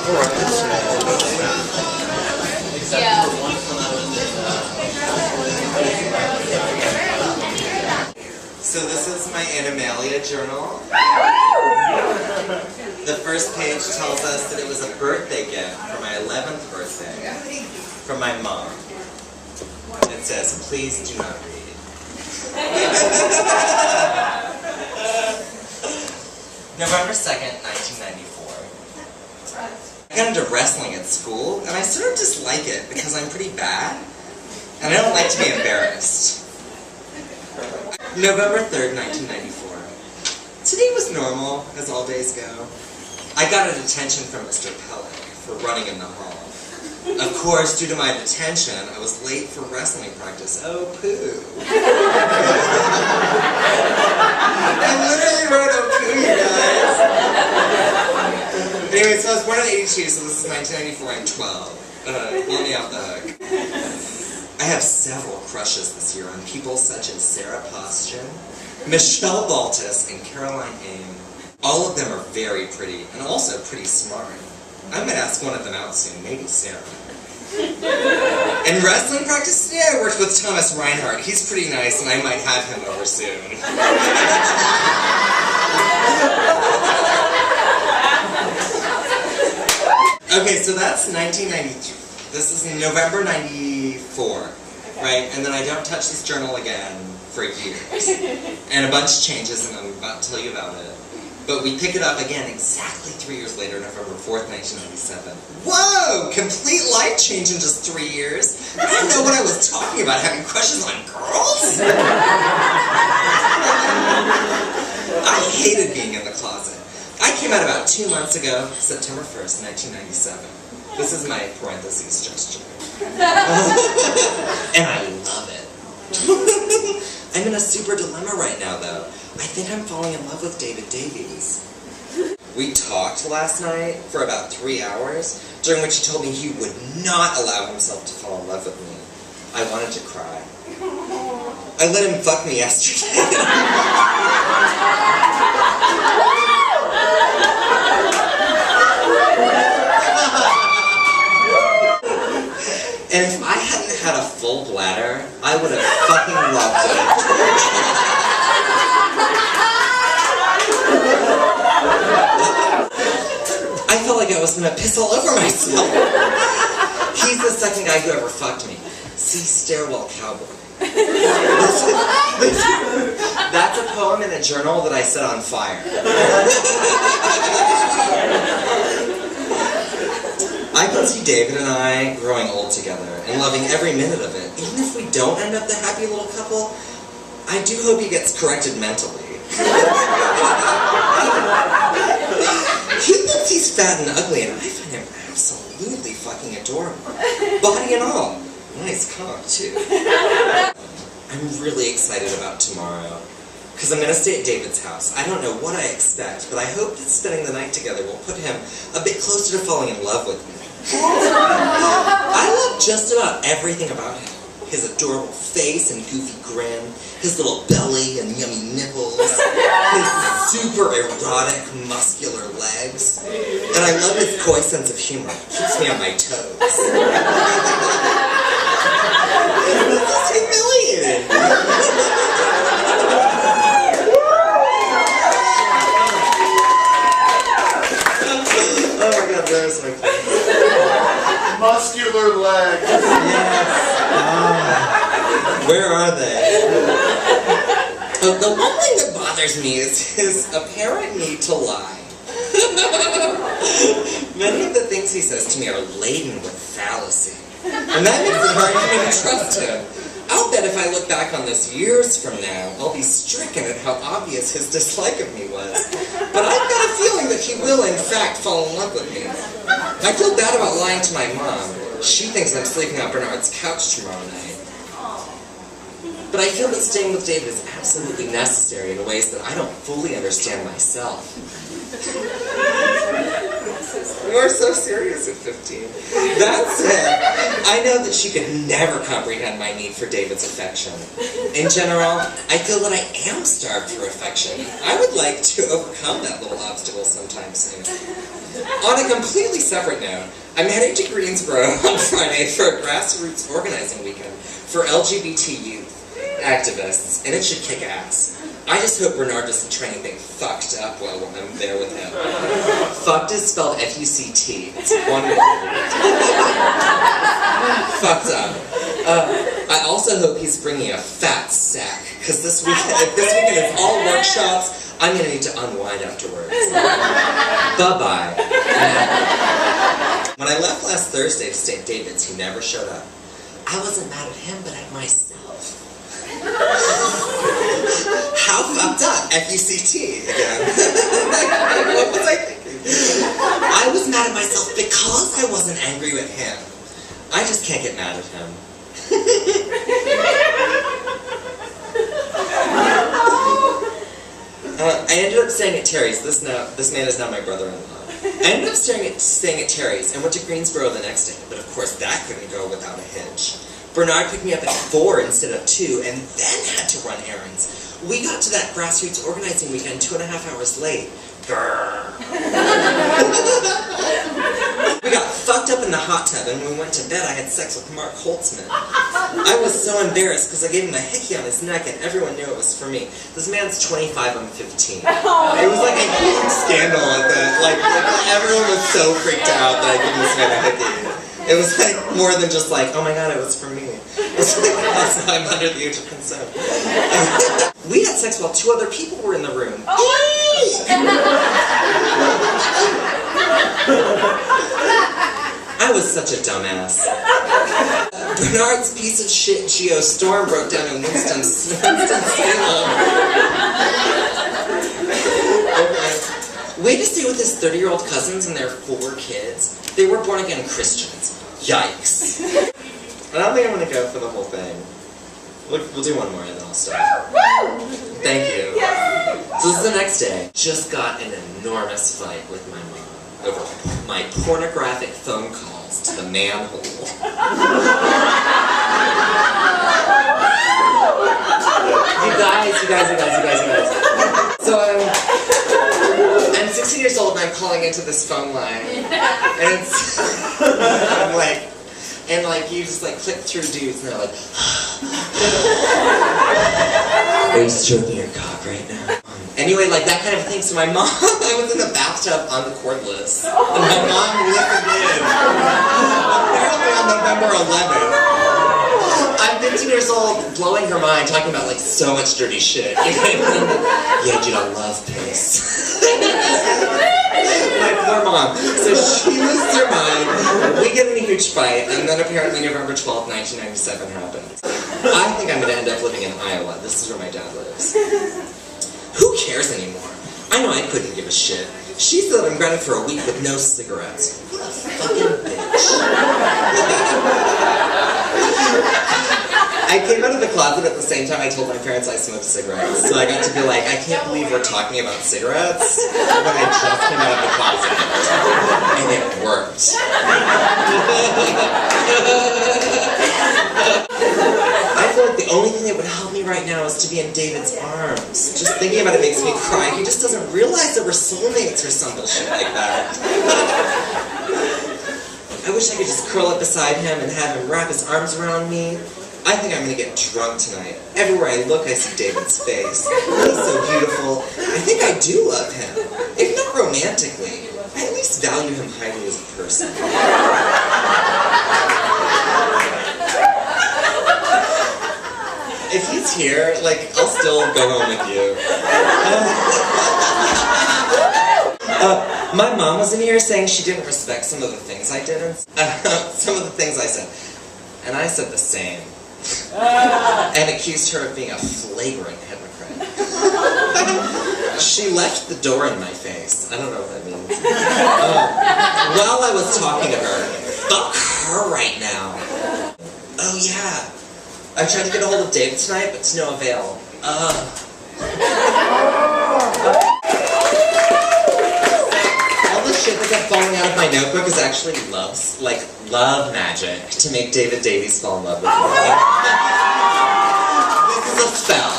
So this is my Animalia journal. The first page tells us that it was a birthday gift for my 11th birthday from my mom. It says, please do not read. November 2nd, 1994. I got into wrestling at school, and I sort of dislike it because I'm pretty bad, and I don't like to be embarrassed. November 3rd, 1994. Today was normal, as all days go. I got a detention from Mr. Pellick for running in the hall. Of course, due to my detention, I was late for wrestling practice. Oh, poo. I literally wrote oh, poo, you guys. Anyway, so I was born in 82, so this is 1994, I'm 12. Let me off the hook. I have several crushes this year on people such as Sarah Poston, Michelle Baltus, and Caroline Aim. All of them are very pretty, and also pretty smart. I might ask one of them out soon, maybe Sarah. In wrestling practice today, I worked with Thomas Reinhardt. He's pretty nice, and I might have him over soon. Okay, so that's 1993. This is November 94, right? And then I don't touch this journal again for years. And a bunch changes, and I'm about to tell you about it. But we pick it up again exactly 3 years later, November 4th, 1997. Whoa! Complete life change in just 3 years. I didn't know what I was talking about, having crushes on girls. I hated being in the closet. I came out about 2 months ago, September 1st, 1997. This is my parentheses gesture. And I love it. I'm in a super dilemma right now, though. I think I'm falling in love with David Davies. We talked last night for about 3 hours, during which he told me he would not allow himself to fall in love with me. I wanted to cry. I let him fuck me yesterday. And if I hadn't had a full bladder, I would have fucking loved it. I felt like I was gonna piss all over myself. He's the second guy who ever fucked me. See, Stairwell Cowboy. That's a poem in a journal that I set on fire. I can see David and I growing old together and loving every minute of it. Even if we don't end up the happy little couple, I do hope he gets corrected mentally. He thinks he's fat and ugly, and I find him absolutely fucking adorable. Body and all. Nice cock, too. I'm really excited about tomorrow, because I'm going to stay at David's house. I don't know what I expect, but I hope that spending the night together will put him a bit closer to falling in love with me. I love just about everything about him. His adorable face and goofy grin, his little belly and yummy nipples, his super erotic, muscular legs, and I love his coy sense of humor. It keeps me on my toes. This is humiliating. Oh my god, there's my face. Muscular legs. Yes. Where are they? The one thing that bothers me is his apparent need to lie. Many of the things he says to me are laden with fallacy. And that makes it hard for me to trust him. I'll bet if I look back on this years from now, I'll be stricken at how obvious his dislike of me was. But I've got a feeling that he will, in fact, fall in love with me. I feel bad about lying to my mom. She thinks I'm sleeping on Bernard's couch tomorrow night. But I feel that staying with David is absolutely necessary in ways that I don't fully understand myself. We're so serious at 15. That said, I know that she could never comprehend my need for David's affection. In general, I feel that I am starved for affection. I would like to overcome that little obstacle sometime soon. On a completely separate note, I'm heading to Greensboro on Friday for a grassroots organizing weekend for LGBT youth activists, and it should kick ass. I just hope Bernard doesn't try anything fucked up while I'm there with him. Fucked is spelled F-U-C-T. It's one word. Fucked up. I also hope he's bringing a fat sack, because if this weekend is all workshops, I'm going to need to unwind afterwards. Bye-bye. When I left last Thursday to St. David's, he never showed up. I wasn't mad at him, but at myself. How fucked up? F-U-C-T again. What was I thinking? I was mad at myself because I wasn't angry with him. I just can't get mad at him. I ended up staying at Terry's. This man is now my brother-in-law. I ended up staying at Terry's and went to Greensboro the next day, but of course that couldn't go without a hitch. Bernard picked me up at 4 instead of 2 and then had to run errands. We got to that grassroots organizing weekend 2.5 hours late. Grrr. We got fucked up in the hot tub, and when we went to bed I had sex with Mark Holtzman. I was so embarrassed because I gave him a hickey on his neck and everyone knew it was for me. This man's 25, I'm 15. It was like a huge scandal at that. Like everyone was so freaked out that I gave this man a hickey. It was like more than just like, oh my god, it was for me. It's like, also, I'm under the age of consent. We had sex while 2 other people were in the room. I was such a dumbass. Bernard's piece of shit Geostorm broke down in Winston-Salem. We had to stay with his 30-year-old cousins and their 4 kids. They were born-again Christians. Yikes. I don't think I'm going to go for the whole thing. We'll do one more and then I'll stop. Thank you. So this is the next day. Just got an enormous fight with my mom over my pornographic phone calls to the manhole. You guys. So I'm 16 years old and I'm calling into this phone line. And it's I'm like, you just like click through dudes and they're like, are you stroking your cock right now? Anyway, like that kind of thing. So my mom, I was in the bathtub on the cordless. And my mom listened in. Apparently on November 11th. I'm 15 years old, blowing her mind, talking about like so much dirty shit. Yeah, dude, I love piss. My poor mom. So she loses her mind, we get in a huge fight, and then apparently November 12th, 1997 happens. I think I'm going to end up living in Iowa. This is where my dad lives. Who cares anymore? I know I couldn't give a shit. She said I'm grounded for a week with no cigarettes. What a fucking bitch. I came out of the closet at the same time I told my parents I smoked cigarettes. So I got to be like, I can't believe we're talking about cigarettes when I just came out of the closet. And it worked. I feel like the only thing that would help me right now is to be in David's arms. Just thinking about it makes me cry. He just doesn't realize that we're soulmates or some bullshit like that. I wish I could just curl up beside him and have him wrap his arms around me. I think I'm going to get drunk tonight. Everywhere I look, I see David's face. He's so beautiful. I think I do love him. If not romantically, I at least value him highly as a person. If he's here, like, I'll still go home with you. My mom was in here saying she didn't respect some of the things I did, and some of the things I said. And I said the same. And accused her of being a flagrant hypocrite. She left the door in my face. I don't know what that means. While I was talking to her, fuck her right now. Oh yeah. I tried to get a hold of David tonight, but to no avail. All the shit that kept falling out of my notebook is actually love magic to make David Davies fall in love with me. This is a spell.